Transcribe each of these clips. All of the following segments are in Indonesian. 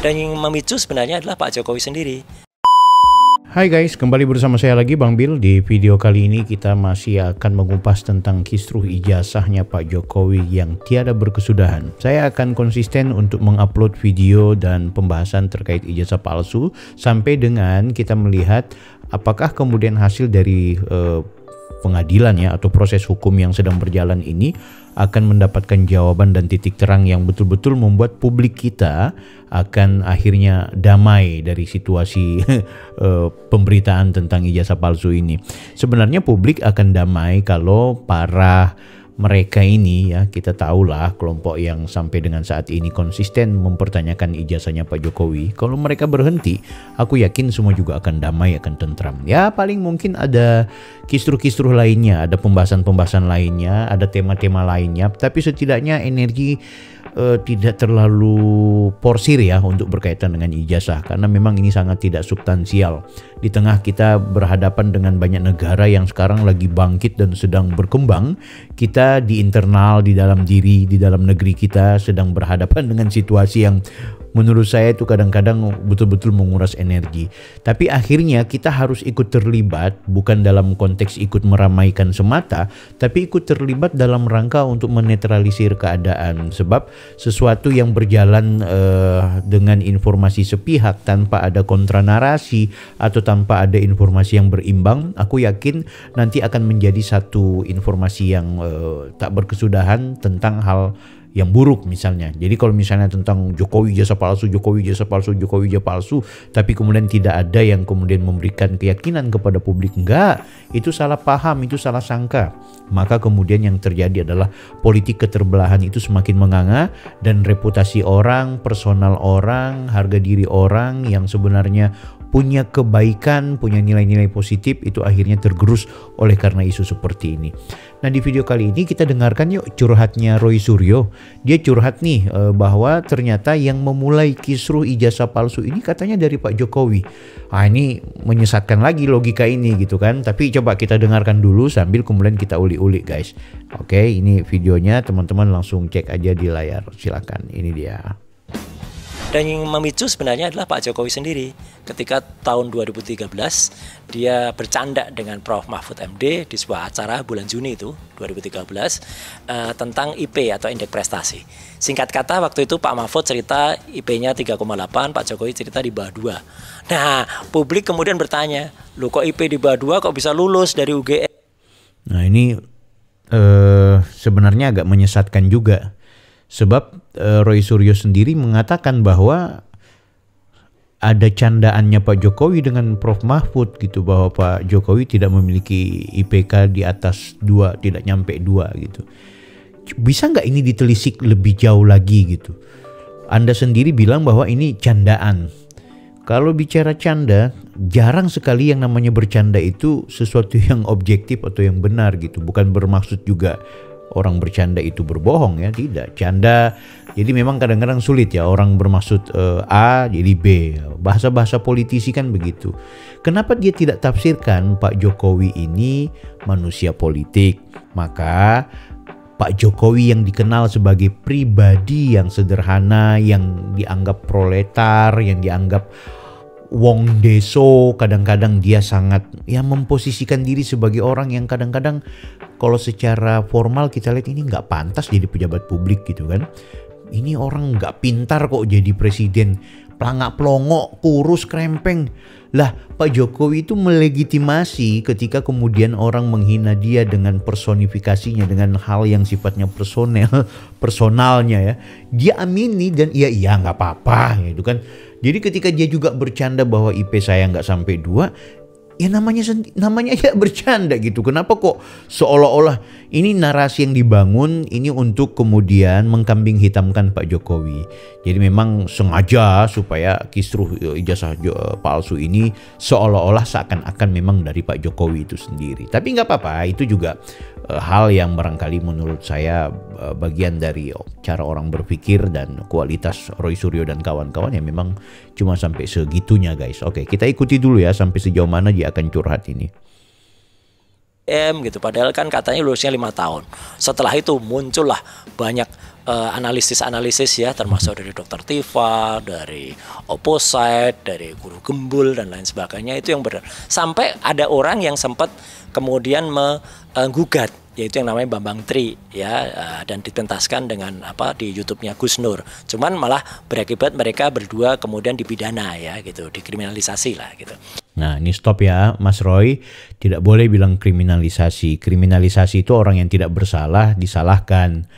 Dan yang memicu sebenarnya adalah Pak Jokowi sendiri. Hai guys, kembali bersama saya lagi Bang Bill. Di video kali ini kita masih akan mengupas tentang kisruh ijazahnya Pak Jokowi yang tiada berkesudahan. Saya akan konsisten untuk mengupload video dan pembahasan terkait ijazah palsu sampai dengan kita melihat apakah kemudian hasil dari pengadilan ya atau proses hukum yang sedang berjalan ini akan mendapatkan jawaban dan titik terang yang betul-betul membuat publik kita akan akhirnya damai dari situasi pemberitaan tentang ijazah palsu ini. Sebenarnya publik akan damai kalau para mereka ini ya, kita tahulah kelompok yang sampai dengan saat ini konsisten mempertanyakan ijazahnya Pak Jokowi. Kalau mereka berhenti, aku yakin semua juga akan damai, akan tentram. Ya paling mungkin ada kisruh-kisruh lainnya, ada pembahasan-pembahasan lainnya, ada tema-tema lainnya. Tapi setidaknya energi tidak terlalu porsir ya untuk berkaitan dengan ijazah, karena memang ini sangat tidak substansial. Di tengah kita berhadapan dengan banyak negara yang sekarang lagi bangkit dan sedang berkembang, kita di internal, di dalam diri, di dalam negeri kita sedang berhadapan dengan situasi yang menurut saya itu kadang-kadang betul-betul menguras energi. Tapi akhirnya kita harus ikut terlibat, bukan dalam konteks ikut meramaikan semata, tapi ikut terlibat dalam rangka untuk menetralisir keadaan. Sebab sesuatu yang berjalan dengan informasi sepihak tanpa ada kontranarasi atau tanpa ada informasi yang berimbang, aku yakin nanti akan menjadi satu informasi yang tak berkesudahan tentang hal yang buruk misalnya. Jadi kalau misalnya tentang Jokowi ijazah palsu, Jokowi ijazah palsu, Jokowi ijazah palsu, tapi kemudian tidak ada yang kemudian memberikan keyakinan kepada publik, enggak, itu salah paham, itu salah sangka. Maka kemudian yang terjadi adalah politik keterbelahan itu semakin menganga dan reputasi orang, personal orang, harga diri orang yang sebenarnya punya kebaikan, punya nilai-nilai positif itu akhirnya tergerus oleh karena isu seperti ini. Nah di video kali ini kita dengarkan yuk curhatnya Roy Suryo. Dia curhat nih bahwa ternyata yang memulai kisruh ijazah palsu ini katanya dari Pak Jokowi. Ah ini menyesatkan lagi logika ini gitu kan. Tapi coba kita dengarkan dulu sambil kemudian kita ulik-ulik guys. Oke, ini videonya, teman-teman langsung cek aja di layar. Silakan, ini dia. Dan yang memicu sebenarnya adalah Pak Jokowi sendiri. Ketika tahun 2013 dia bercanda dengan Prof. Mahfud MD di sebuah acara bulan Juni itu 2013 tentang IP atau indeks prestasi. Singkat kata waktu itu Pak Mahfud cerita IP-nya 3,8, Pak Jokowi cerita di bawah 2. Nah publik kemudian bertanya, loh kok IP di bawah 2 kok bisa lulus dari UGM? Nah ini sebenarnya agak menyesatkan juga. Sebab Roy Suryo sendiri mengatakan bahwa ada candaannya Pak Jokowi dengan Prof. Mahfud gitu, bahwa Pak Jokowi tidak memiliki IPK di atas 2, tidak nyampe 2 gitu. Bisa nggak ini ditelisik lebih jauh lagi gitu? Anda sendiri bilang bahwa ini candaan. Kalau bicara canda, jarang sekali yang namanya bercanda itu sesuatu yang objektif atau yang benar gitu. Bukan bermaksud juga orang bercanda itu berbohong ya, tidak. Canda, jadi memang kadang-kadang sulit ya orang bermaksud A jadi B. Bahasa-bahasa politisi kan begitu. Kenapa dia tidak tafsirkan Pak Jokowi ini manusia politik? Maka Pak Jokowi yang dikenal sebagai pribadi yang sederhana, yang dianggap proletar, yang dianggap wong deso, kadang-kadang dia sangat ya memposisikan diri sebagai orang yang kadang-kadang kalau secara formal kita lihat ini nggak pantas jadi pejabat publik gitu kan. Ini orang nggak pintar kok jadi presiden, pelangak pelongok, kurus, krempeng. Lah Pak Jokowi itu melegitimasi ketika kemudian orang menghina dia dengan personifikasinya, dengan hal yang sifatnya personalnya ya. Dia amini dan iya nggak apa-apa gitu kan. Jadi ketika dia juga bercanda bahwa IP saya nggak sampai 2, ya namanya aja bercanda gitu. Kenapa kok seolah-olah ini narasi yang dibangun ini untuk kemudian mengkambing hitamkan Pak Jokowi. Jadi memang sengaja supaya kisruh ijazah palsu ini seolah-olah seakan-akan memang dari Pak Jokowi itu sendiri. Tapi nggak apa-apa, itu juga hal yang barangkali menurut saya bagian dari cara orang berpikir dan kualitas Roy Suryo dan kawan-kawan yang memang cuma sampai segitunya guys. Oke, kita ikuti dulu ya sampai sejauh mana dia akan curhat ini. Gitu, padahal kan katanya lulusnya 5 tahun. Setelah itu muncullah banyak analisis-analisis ya, termasuk dari Dokter Tifa, dari Opposite, dari Guru Gembul dan lain sebagainya, itu yang benar. Sampai ada orang yang sempat kemudian menggugat, yaitu yang namanya Bambang Tri ya, dan ditentaskan dengan di YouTube-nya Gus Nur. Cuman malah berakibat mereka berdua kemudian dipidana ya gitu, dikriminalisasi lah gitu. Nah, ini stop ya, Mas Roy. Tidak boleh bilang kriminalisasi. Kriminalisasi itu orang yang tidak bersalah disalahkan.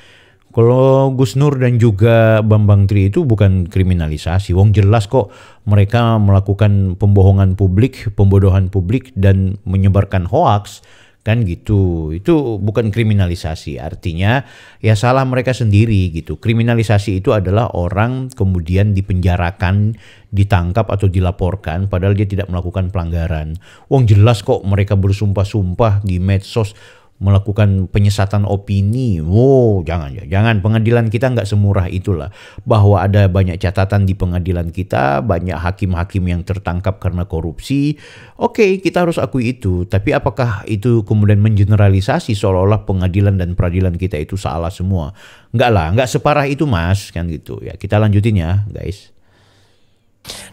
Kalau Gus Nur dan juga Bambang Tri itu bukan kriminalisasi. Wong jelas kok mereka melakukan pembohongan publik, pembodohan publik dan menyebarkan hoaks. Kan gitu, itu bukan kriminalisasi, artinya ya salah mereka sendiri gitu. Kriminalisasi itu adalah orang kemudian dipenjarakan, ditangkap atau dilaporkan padahal dia tidak melakukan pelanggaran. Wong jelas kok mereka bersumpah-sumpah di medsos melakukan penyesatan opini. Wow, jangan. Pengadilan kita nggak semurah itulah. Bahwa ada banyak catatan di pengadilan kita, banyak hakim-hakim yang tertangkap karena korupsi. Oke, kita harus akui itu. Tapi apakah itu kemudian mengeneralisasi seolah-olah pengadilan dan peradilan kita itu salah semua? Nggak lah, nggak separah itu Mas, kan gitu ya. Kita lanjutin ya, guys.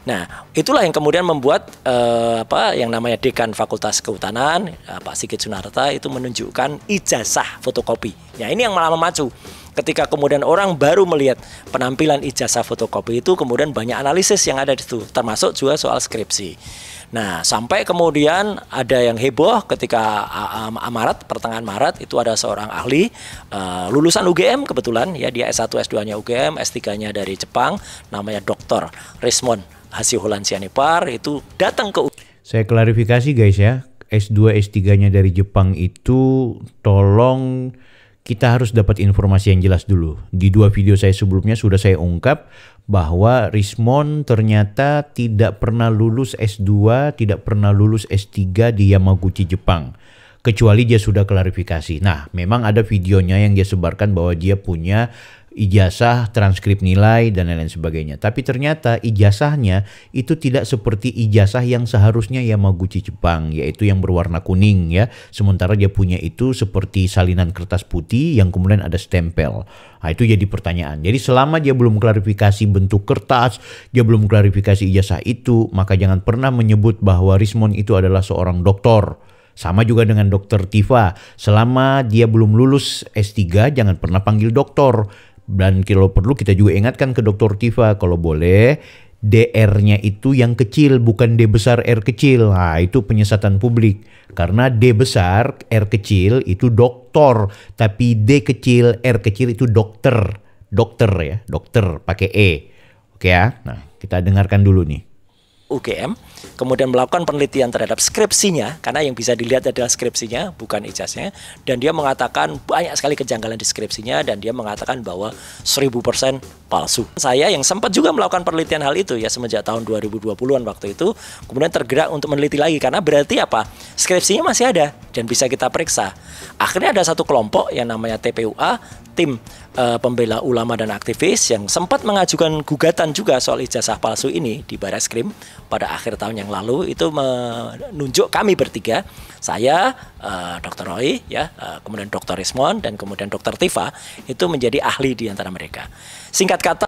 Nah, itulah yang kemudian membuat yang namanya Dekan Fakultas Kehutanan, Pak Sigit Sunarta itu menunjukkan ijazah fotokopi. Ya, ini yang malah memacu. Ketika kemudian orang baru melihat penampilan ijazah fotokopi itu, kemudian banyak analisis yang ada di situ, termasuk juga soal skripsi. Nah, sampai kemudian ada yang heboh ketika pertengahan Maret itu ada seorang ahli lulusan UGM kebetulan ya, dia S1 S2-nya UGM, S3-nya dari Jepang, namanya Dr. Rismon Hasiholansyanipar, itu datang ke Saya klarifikasi guys ya, S2 S3-nya dari Jepang itu tolong kita harus dapat informasi yang jelas dulu. Di 2 video saya sebelumnya sudah saya ungkap bahwa Rismon ternyata tidak pernah lulus S2, tidak pernah lulus S3 di Yamaguchi, Jepang. Kecuali dia sudah klarifikasi. Nah, memang ada videonya yang dia sebarkan bahwa dia punya ijazah, transkrip nilai, dan lain-lain sebagainya. Tapi ternyata ijazahnya itu tidak seperti ijazah yang seharusnya Yamaguchi Jepang, yaitu yang berwarna kuning ya. Sementara dia punya itu seperti salinan kertas putih yang kemudian ada stempel. Nah, itu jadi pertanyaan. Jadi selama dia belum klarifikasi bentuk kertas, dia belum klarifikasi ijazah itu, maka jangan pernah menyebut bahwa Rismon itu adalah seorang doktor. Sama juga dengan Dokter Tifa. Selama dia belum lulus S3, jangan pernah panggil doktor. Dan kalau perlu kita juga ingatkan ke Dokter Tifa, kalau boleh DR-nya itu yang kecil, bukan D besar R kecil. Nah, itu penyesatan publik. Karena D besar R kecil itu doktor, tapi D kecil R kecil itu dokter. Dokter ya, dokter pakai E. Oke ya. Nah, kita dengarkan dulu nih. UGM, kemudian melakukan penelitian terhadap skripsinya, karena yang bisa dilihat adalah skripsinya, bukan ijazahnya, dan dia mengatakan banyak sekali kejanggalan di skripsinya, dan dia mengatakan bahwa 1000% palsu. Saya yang sempat juga melakukan penelitian hal itu ya semenjak tahun 2020-an waktu itu, kemudian tergerak untuk meneliti lagi, karena berarti apa? Skripsinya masih ada, dan bisa kita periksa. Akhirnya ada satu kelompok yang namanya TPUA, tim pembela ulama dan aktivis, yang sempat mengajukan gugatan juga soal ijazah palsu ini di Barreskrim pada akhir tahun yang lalu. Itu menunjuk kami bertiga, saya, Dr. Roy, ya, kemudian Dr. Rismon, dan kemudian Dr. Tifa, itu menjadi ahli di antara mereka. Singkat kata,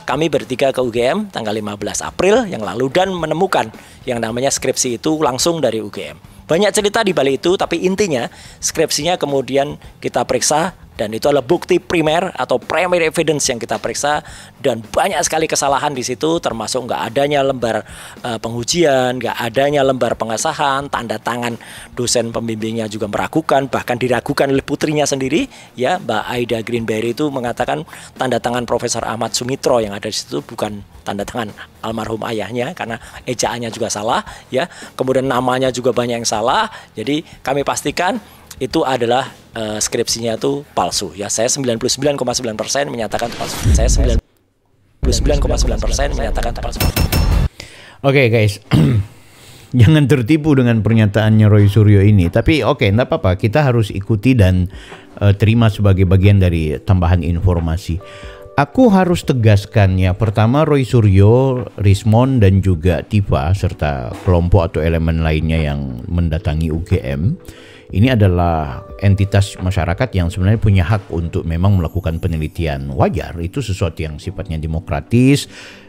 kami bertiga ke UGM tanggal 15 April yang lalu dan menemukan yang namanya skripsi itu langsung dari UGM. Banyak cerita di balik itu, tapi intinya skripsinya kemudian kita periksa, dan itu adalah bukti primer atau primary evidence yang kita periksa, dan banyak sekali kesalahan di situ, termasuk nggak adanya lembar pengujian, nggak adanya lembar pengesahan, tanda tangan dosen pembimbingnya juga meragukan, bahkan diragukan oleh putrinya sendiri ya, Mbak Aida Greenberry itu mengatakan tanda tangan Profesor Ahmad Sumitro yang ada di situ bukan tanda tangan almarhum ayahnya, karena ejaannya juga salah ya, kemudian namanya juga banyak yang salah. Jadi kami pastikan itu adalah skripsinya itu palsu ya. Saya 99,9% menyatakan itu palsu. Saya 99,9% menyatakan itu palsu. Oke guys, jangan tertipu dengan pernyataannya Roy Suryo ini. Tapi oke, enggak apa-apa, kita harus ikuti dan terima sebagai bagian dari tambahan informasi. Aku harus tegaskan ya, pertama Roy Suryo, Rismon, dan juga Tifa serta kelompok atau elemen lainnya yang mendatangi UGM ini adalah entitas masyarakat yang sebenarnya punya hak untuk memang melakukan penelitian. Wajar, itu sesuatu yang sifatnya demokratis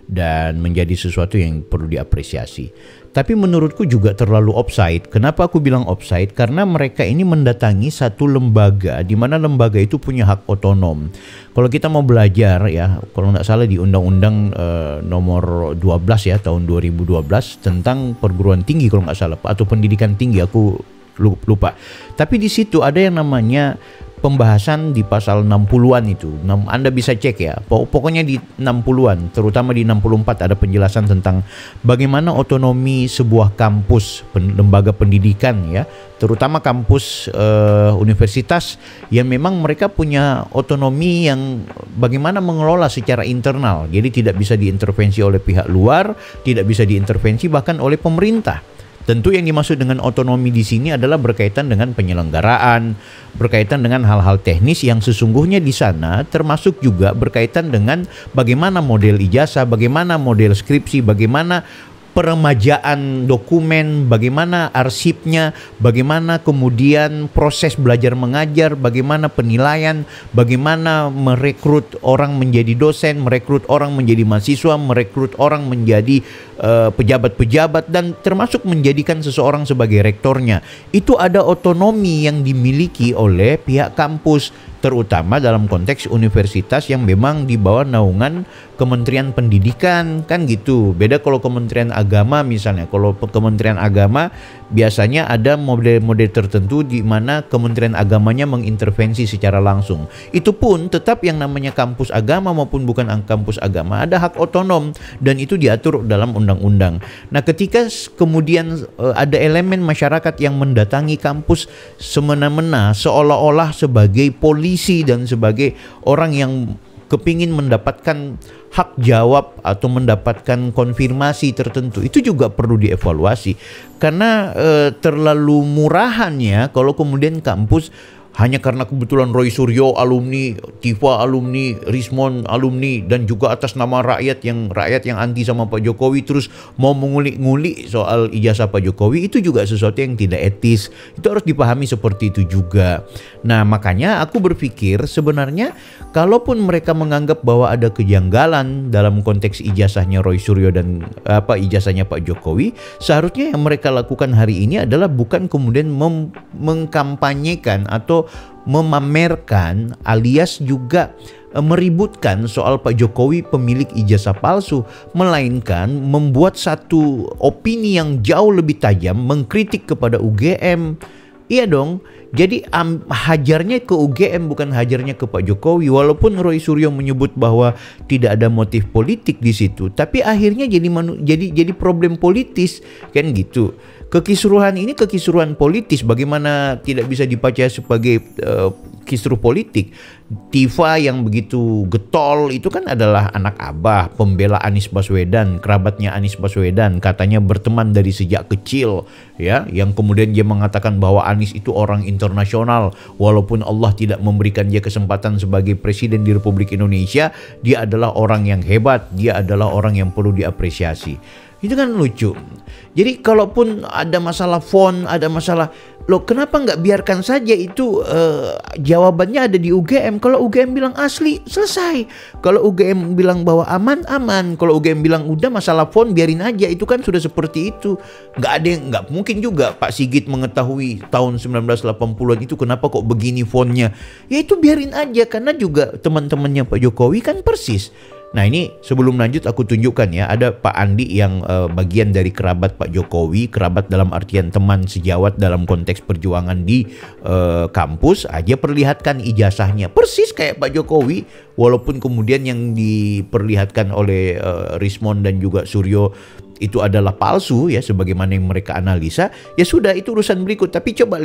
dan menjadi sesuatu yang perlu diapresiasi. Tapi menurutku juga terlalu offside. Kenapa aku bilang offside? Karena mereka ini mendatangi satu lembaga di mana lembaga itu punya hak otonom. Kalau kita mau belajar ya, kalau nggak salah di Undang-Undang nomor 12 ya tahun 2012 tentang perguruan tinggi kalau nggak salah, atau pendidikan tinggi, aku lupa. Tapi di situ ada yang namanya pembahasan di pasal 60-an itu. Anda bisa cek ya. Pokoknya di 60-an, terutama di 64 ada penjelasan tentang bagaimana otonomi sebuah kampus, lembaga pendidikan ya, terutama kampus universitas yang memang mereka punya otonomi yang bagaimana mengelola secara internal. Jadi tidak bisa diintervensi oleh pihak luar, tidak bisa diintervensi bahkan oleh pemerintah. Tentu yang dimaksud dengan otonomi di sini adalah berkaitan dengan penyelenggaraan, berkaitan dengan hal-hal teknis yang sesungguhnya di sana termasuk juga berkaitan dengan bagaimana model ijazah, bagaimana model skripsi, bagaimana peremajaan dokumen, bagaimana arsipnya, bagaimana kemudian proses belajar mengajar, bagaimana penilaian, bagaimana merekrut orang menjadi dosen, merekrut orang menjadi mahasiswa, merekrut orang menjadi pejabat-pejabat, dan termasuk menjadikan seseorang sebagai rektornya. Itu ada otonomi yang dimiliki oleh pihak kampus, terutama dalam konteks universitas yang memang di bawah naungan Kementerian Pendidikan, kan gitu. Beda kalau Kementerian Agama misalnya. Kalau Kementerian Agama biasanya ada model-model tertentu di mana Kementerian Agamanya mengintervensi secara langsung. Itu pun tetap yang namanya kampus agama maupun bukan kampus agama ada hak otonom dan itu diatur dalam undang-undang. Nah, ketika kemudian ada elemen masyarakat yang mendatangi kampus semena-mena seolah-olah sebagai polisi dan sebagai orang yang kepingin mendapatkan hak jawab atau mendapatkan konfirmasi tertentu, itu juga perlu dievaluasi karena terlalu murahannya kalau kemudian kampus hanya karena kebetulan Roy Suryo alumni, Tifa alumni, Rismon alumni, dan juga atas nama rakyat yang anti sama Pak Jokowi terus mau mengulik-ngulik soal ijazah Pak Jokowi, itu juga sesuatu yang tidak etis. Itu harus dipahami seperti itu juga. Nah, makanya aku berpikir sebenarnya kalaupun mereka menganggap bahwa ada kejanggalan dalam konteks ijazahnya Roy Suryo dan ijazahnya Pak Jokowi, seharusnya yang mereka lakukan hari ini adalah bukan kemudian mengkampanyekan atau memamerkan alias juga meributkan soal Pak Jokowi pemilik ijazah palsu, melainkan membuat satu opini yang jauh lebih tajam mengkritik kepada UGM. Iya dong, jadi hajarnya ke UGM bukan hajarnya ke Pak Jokowi. Walaupun Roy Suryo menyebut bahwa tidak ada motif politik di situ, tapi akhirnya jadi problem politis kan gitu. Kekisruhan ini kekisruhan politis, bagaimana tidak bisa dibaca sebagai kisruh politik. Tifa yang begitu getol itu kan adalah anak abah, pembela Anies Baswedan, kerabatnya Anies Baswedan, katanya berteman dari sejak kecil ya, yang kemudian dia mengatakan bahwa Anies itu orang internasional, walaupun Allah tidak memberikan dia kesempatan sebagai presiden di Republik Indonesia, dia adalah orang yang hebat, dia adalah orang yang perlu diapresiasi. Itu kan lucu. Jadi kalaupun ada masalah font, ada masalah, loh kenapa nggak biarkan saja itu jawabannya ada di UGM. Kalau UGM bilang asli, selesai. Kalau UGM bilang bahwa aman, aman. Kalau UGM bilang udah masalah font biarin aja, itu kan sudah seperti itu. Nggak mungkin juga Pak Sigit mengetahui tahun 1980-an itu kenapa kok begini fontnya. Ya itu biarin aja, karena juga teman-temannya Pak Jokowi kan persis. Nah, ini sebelum lanjut aku tunjukkan ya, ada Pak Andi yang bagian dari kerabat Pak Jokowi, kerabat dalam artian teman sejawat dalam konteks perjuangan di kampus, aja perlihatkan ijazahnya persis kayak Pak Jokowi, walaupun kemudian yang diperlihatkan oleh Rismon dan juga Suryo itu adalah palsu ya, sebagaimana yang mereka analisa. Ya sudah, itu urusan berikut, tapi coba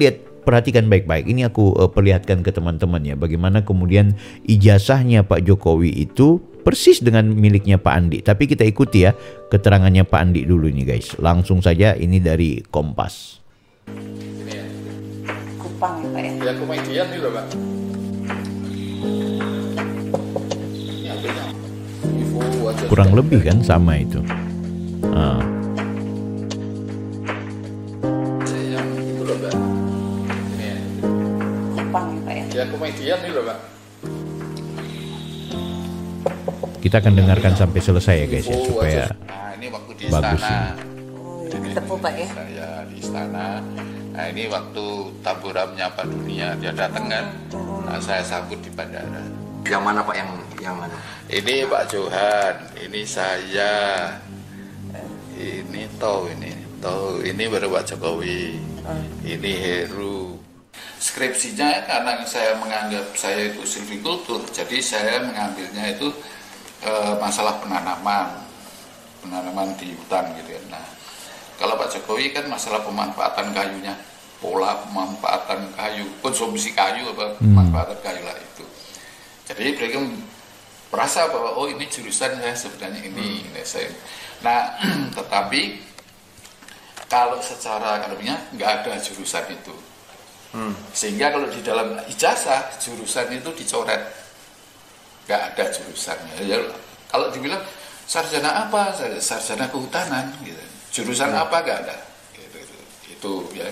perhatikan baik-baik. Ini aku perlihatkan ke teman-teman ya, bagaimana kemudian ijazahnya Pak Jokowi itu persis dengan miliknya Pak Andi. Tapi kita ikuti ya keterangannya Pak Andi dulu nih guys. Langsung saja, ini dari Kompas. Ini ya. Kupang ya Pak ya? Ya, komedian juga Pak. Ini hasilnya info aja. Kurang lebih kan sama itu. Yang itu loh Mbak. Ini ya. komedian nih loh Pak. Kita akan dengarkan sampai selesai ya guys ya, Oh, supaya nah ini waktu di bagus istana. Oh, ketemu Pak ya. Saya di istana. Nah ini waktu Tambora menyapa dunia, dia datang kan. Nah, saya sambut di bandara. Yang mana Pak? Yang mana? Ini Pak Johan, ini saya, ini ini baru Pak Jokowi, ini Heru. Skripsinya karena saya menganggap saya itu silvikultur, jadi saya mengambilnya itu masalah penanaman di hutan gitu ya. Nah, kalau Pak Jokowi kan masalah pemanfaatan kayunya, pola pemanfaatan kayu, konsumsi kayu apa pemanfaatan kayu lah itu. Jadi mereka merasa bahwa oh ini jurusan saya sebenarnya ini. Nah, tetapi kalau secara akademiknya nggak ada jurusan itu. Sehingga kalau di dalam ijazah jurusan itu dicoret, nggak ada jurusannya. Ya, kalau dibilang sarjana apa, sarjana kehutanan, gitu. Jurusan apa nggak ada, gitu ya.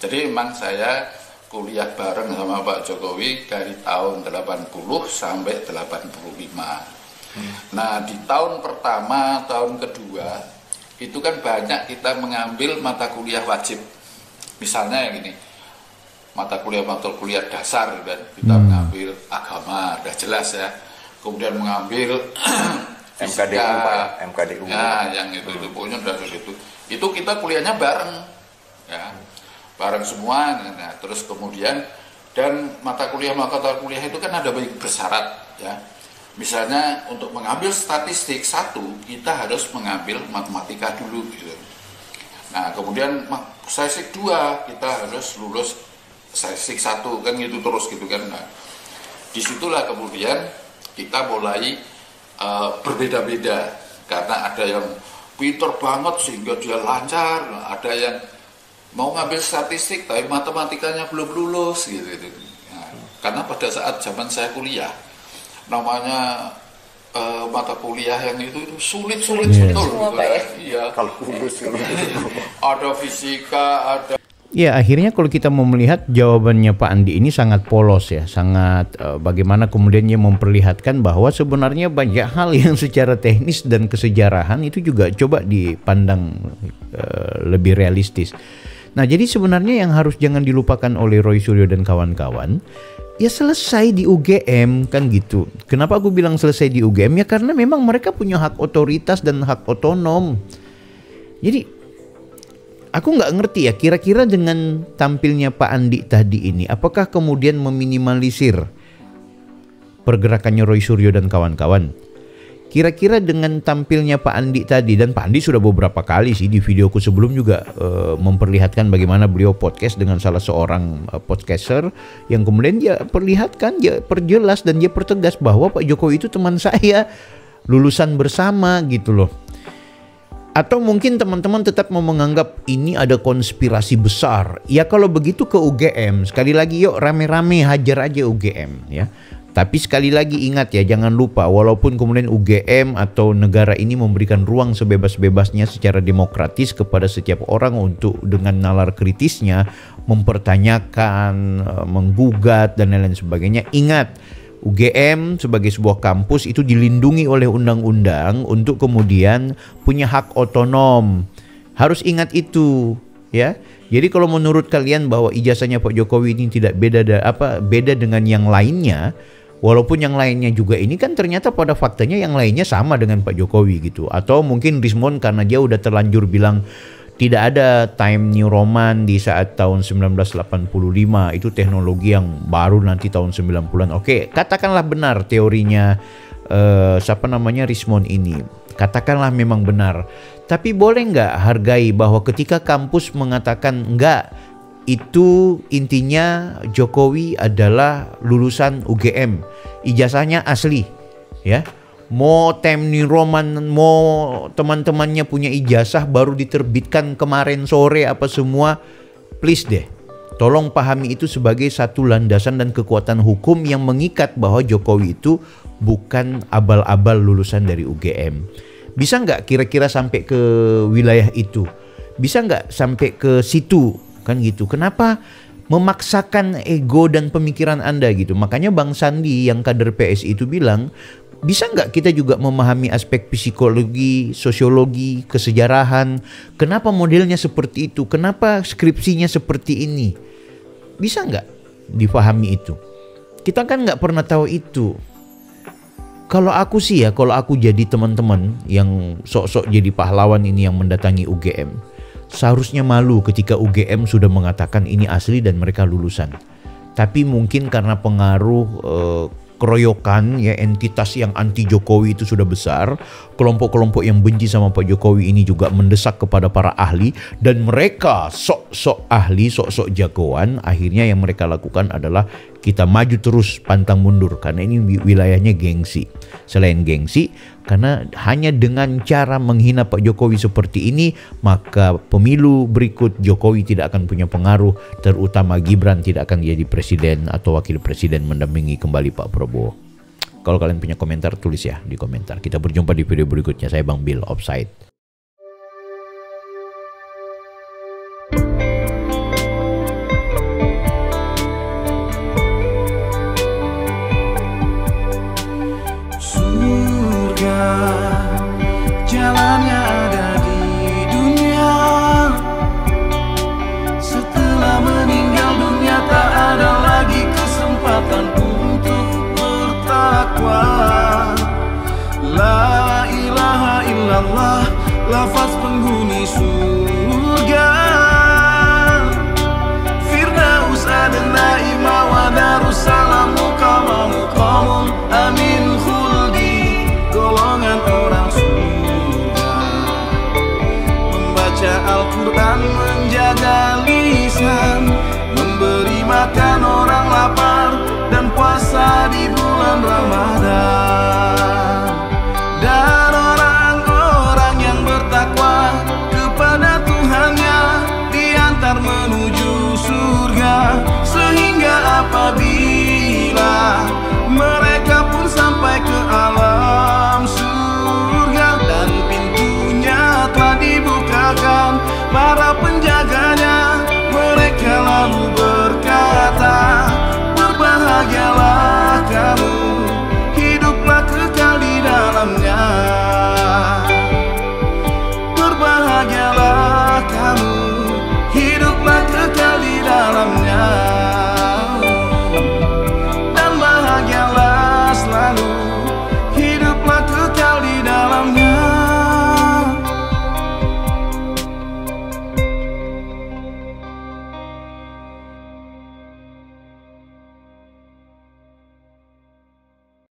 Jadi memang saya kuliah bareng sama Pak Jokowi dari tahun 80 sampai 85. Nah di tahun pertama, tahun kedua itu kan banyak kita mengambil mata kuliah wajib. Misalnya gini, mata kuliah dasar kan, kita mengambil agama, udah jelas ya. Kemudian mengambil MKDU Pak, MKDU. Ya, yang itu pokoknya udah gitu. Itu kita kuliahnya bareng, ya, bareng semua. Nah, terus kemudian dan mata kuliah itu kan ada banyak bersyarat, ya. Misalnya untuk mengambil statistik 1 kita harus mengambil matematika dulu, gitu. Nah, kemudian statistik 2 kita harus lulus statistik 1 kan gitu terus gitu kan. Nah, disitulah kemudian kita mulai berbeda-beda karena ada yang pinter banget sehingga dia lancar, ada yang mau ngambil statistik tapi matematikanya belum lulus gitu. Nah, karena pada saat zaman saya kuliah namanya mata kuliah yang itu sulit betul Semua, Pak, ya? Iya. Kalkulus. Ada fisika, ada ya akhirnya kalau kita mau melihat jawabannya Pak Andi ini sangat polos ya, sangat bagaimana kemudian dia memperlihatkan bahwa sebenarnya banyak hal yang secara teknis dan kesejarahan itu juga coba dipandang lebih realistis. Nah jadi sebenarnya yang harus jangan dilupakan oleh Roy Suryo dan kawan-kawan, ya selesai di UGM kan gitu. Kenapa aku bilang selesai di UGM? Ya karena memang mereka punya hak otoritas dan hak otonom. Jadi aku nggak ngerti ya kira-kira dengan tampilnya Pak Andi tadi ini, apakah kemudian meminimalisir pergerakannya Roy Suryo dan kawan-kawan? Kira-kira dengan tampilnya Pak Andi tadi, dan Pak Andi sudah beberapa kali sih di videoku sebelum juga memperlihatkan bagaimana beliau podcast dengan salah seorang podcaster yang kemudian dia perlihatkan, dia perjelas dan dia pertegas bahwa Pak Jokowi itu teman saya, lulusan bersama gitu loh. Atau mungkin teman-teman tetap mau menganggap ini ada konspirasi besar. Ya kalau begitu ke UGM, sekali lagi yuk rame-rame hajar aja UGM ya. Tapi sekali lagi ingat ya, jangan lupa walaupun kemudian UGM atau negara ini memberikan ruang sebebas-bebasnya secara demokratis kepada setiap orang untuk dengan nalar kritisnya mempertanyakan, menggugat dan lain-lain sebagainya. Ingat, UGM sebagai sebuah kampus itu dilindungi oleh undang-undang untuk kemudian punya hak otonom. Harus ingat itu ya. Jadi kalau menurut kalian bahwa ijazahnya Pak Jokowi ini tidak beda dengan yang lainnya, walaupun yang lainnya juga ini kan ternyata pada faktanya yang lainnya sama dengan Pak Jokowi gitu. Atau mungkin Rismond karena dia udah terlanjur bilang tidak ada time New Roman di saat tahun 1985, itu teknologi yang baru nanti tahun 90-an. Oke, katakanlah benar teorinya Rismond ini. Katakanlah memang benar. Tapi boleh nggak hargai bahwa ketika kampus mengatakan enggak, itu intinya Jokowi adalah lulusan UGM, ijazahnya asli ya. Mau Temni Roman, mau teman-temannya punya ijazah baru diterbitkan kemarin sore apa semua, please deh, tolong pahami itu sebagai satu landasan dan kekuatan hukum yang mengikat bahwa Jokowi itu bukan abal-abal lulusan dari UGM. Bisa nggak kira-kira sampai ke wilayah itu? Bisa nggak sampai ke situ? Kan gitu. Kenapa memaksakan ego dan pemikiran Anda gitu. Makanya Bang Sandi yang kader PSI itu bilang, bisa nggak kita juga memahami aspek psikologi, sosiologi, kesejarahan, kenapa modelnya seperti itu, kenapa skripsinya seperti ini. Bisa nggak difahami itu? Kita kan nggak pernah tahu itu. Kalau aku sih ya, kalau aku jadi teman-teman yang sok-sok jadi pahlawan ini yang mendatangi UGM, seharusnya malu ketika UGM sudah mengatakan ini asli dan mereka lulusan. Tapi mungkin karena pengaruh keroyokan ya, entitas yang anti Jokowi itu sudah besar, kelompok-kelompok yang benci sama Pak Jokowi ini juga mendesak kepada para ahli, dan mereka sok-sok ahli, sok-sok jagoan. Akhirnya yang mereka lakukan adalah kita maju terus pantang mundur, karena ini wilayahnya gengsi. Selain gengsi, karena hanya dengan cara menghina Pak Jokowi seperti ini, maka pemilu berikut Jokowi tidak akan punya pengaruh, terutama Gibran tidak akan jadi presiden atau wakil presiden mendampingi kembali Pak Prabowo. Kalau kalian punya komentar, tulis ya di komentar. Kita berjumpa di video berikutnya. Saya Bang Bill, Offside. Jalannya ada di dunia. Setelah meninggal dunia tak ada lagi kesempatan untuk bertakwa. La ilaha illallah, lafaz penghuni surga. Firdaus adna ima wa darussalam muqamamu qamun amin khuldi. Golongan orang surga membaca Al-Quran, menjaga lisan, memberi makan orang lapar, dan puasa di bulan Ramadan. Dan orang-orang yang bertakwa kepada Tuhannya diantar menuju surga. Sehingga apabila mereka pun sampai ke alam surga dan pintunya telah dibukakan, para penjaga